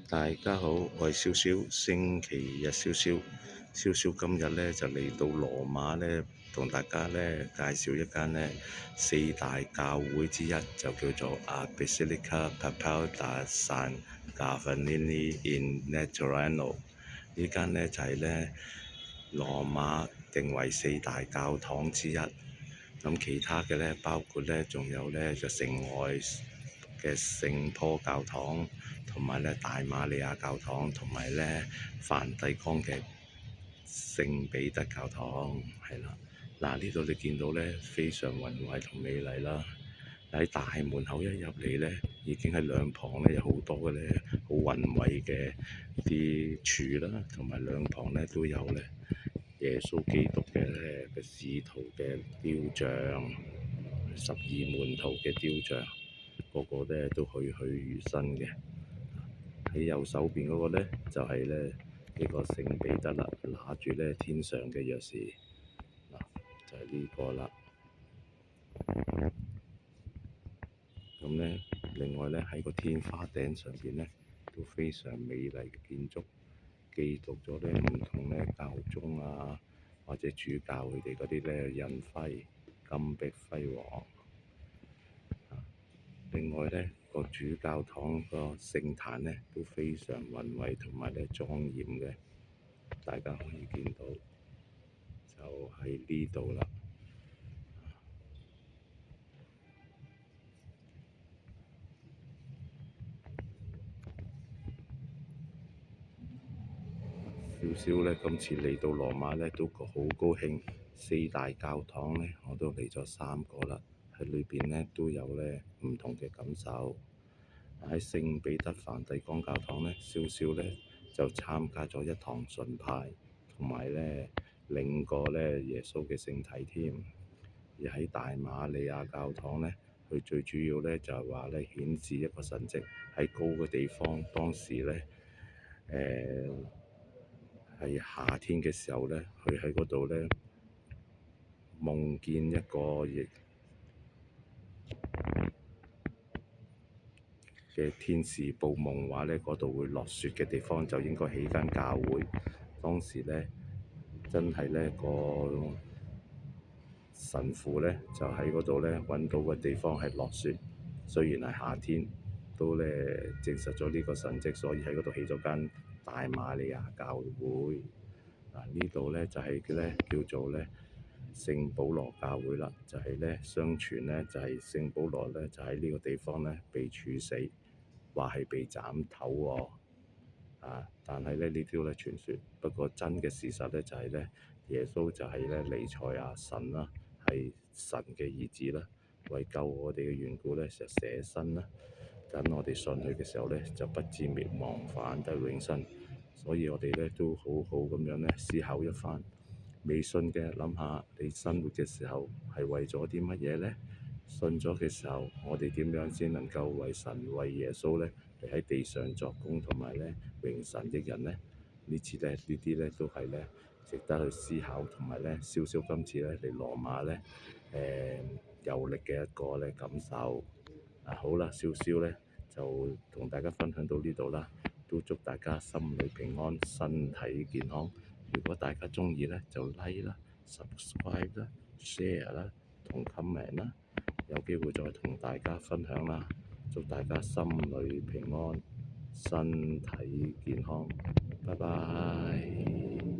大家好，我係少少，星期日少少，少少今日咧就嚟到羅馬咧，同大家咧介紹一間咧四大教會之一，就叫做Basilica Papal da San Giovanni in Laterano。呢間咧就係咧羅馬定為四大教堂之一。咁其他嘅咧包括咧仲有咧就城外嘅聖坡教堂，同埋咧大馬利亞教堂，同埋咧梵蒂岡嘅聖彼得教堂，係啦。嗱，呢度你見到咧非常宏偉同美麗啦。喺大門口一入嚟咧，已經喺兩旁咧有好多嘅咧好宏偉嘅啲柱啦，同埋兩旁咧都有咧耶穌基督嘅使徒嘅雕像，12門徒嘅雕像，個個咧都栩栩如生嘅。喺右手邊嗰個咧就係咧呢個聖彼得啦，拿住咧天上嘅鑰匙，嗱就係呢個啦。咁咧，另外咧喺個天花頂上邊咧都非常美麗嘅建築，記錄咗咧唔同咧教宗啊或者主教佢哋嗰啲咧印徽，金碧輝煌。另外咧個主教堂個聖壇咧都非常宏偉同埋咧莊嚴嘅，大家可以見到就喺呢度啦。少少咧，今次嚟到羅馬咧都好高興，四大教堂咧我都嚟咗3個啦，喺裏邊咧都有咧唔同嘅感受。喺聖彼得梵蒂岡教堂咧，少少咧就參加咗一堂崇拜，同埋咧領過咧耶穌嘅聖體添。而喺大馬利亞教堂咧，佢最主要咧就係話咧顯示一個神跡喺高嘅地方，當時咧係夏天嘅時候咧，佢喺嗰度咧夢見一個嘅天使報夢話咧，嗰度會落雪嘅地方就應該起間教會。當時咧真係咧個神父咧就喺嗰度咧揾到個地方係落雪，雖然係夏天，都咧證實咗呢個神跡，所以喺嗰度起咗間大馬利亞教會。呢度咧就係咧叫做咧聖保羅教會啦，就係咧相傳咧就係聖保羅咧就喺呢個地方咧被處死，話係被斬頭喎。但係咧呢啲咧傳說，不過真嘅事實咧就係咧耶穌就係咧彌賽亞神啦，係神嘅兒子啦，為救我哋嘅緣故咧就捨身啦，等我哋信佢嘅時候咧就不至滅亡，反得永生。所以我哋咧都好好咁樣咧思考一番。未信嘅諗下，你生活嘅時候係為咗啲乜嘢咧？信咗嘅時候，我哋點樣先能夠為神、為耶穌咧嚟喺地上作工，同埋咧榮神益人咧？呢啲咧都係咧值得去思考，同埋咧少少今次咧嚟羅馬咧遊歷嘅一個咧感受。好啦，少少咧就同大家分享到呢度啦，都祝大家心裏平安，身體健康。如果大家鍾意咧，就 like 啦、subscribe 啦、share 啦同 comment 啦，有機會再同大家分享啦。祝大家心裏平安，身體健康，拜拜。